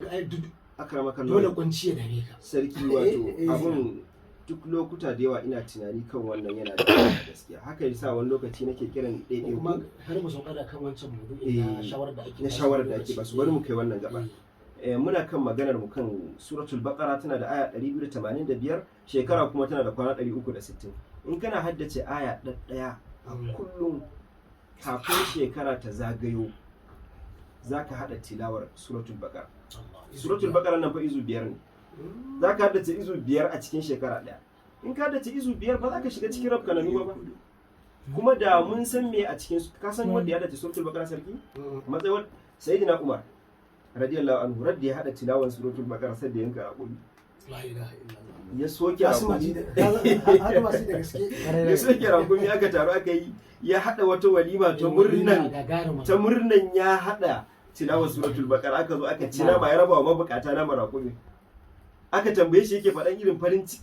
ga ai akramaka dole kunci ya dame ka sarki wato abun duk lokuta da yawa ina tunani kan wannan yana da gaskiya haka yasa wani lokaci nake kiran ɗaiɗai kuma har mu sauka da kan wancan maudu'i na shawarar da ake basu bari mu kai wannan gaba muna kan maganar mu kan suratul baqara tana da aya 285 shekara kuma tana da kwana 360 in kana haddace aya ɗaya a kullum kafin shekara ta zagayo zaka hada tilawar suratul baqara suratul baqara nan fa izu 5 ne zaka haddace izu 5 a cikin shekara ɗaya in ka haddace izu 5 ba za ka shiga cikin rabka na ba kuma da mun san me a cikin ka san wanda ya haddace suratul baqara sarki matsayin sayyidina umar radiyallahu anhu radda ya hada tilawan suratul baqara sai da yanka aquli la ilaha illallah ya soke aquli ya soke aquli aka taro aka yi ya hada wata walima ta murnan ya hada tilawar suratul baqara aka zo aka ci nama ya raba wa mabukata na marakumi aka tambaye shi yake faɗan irin farin ciki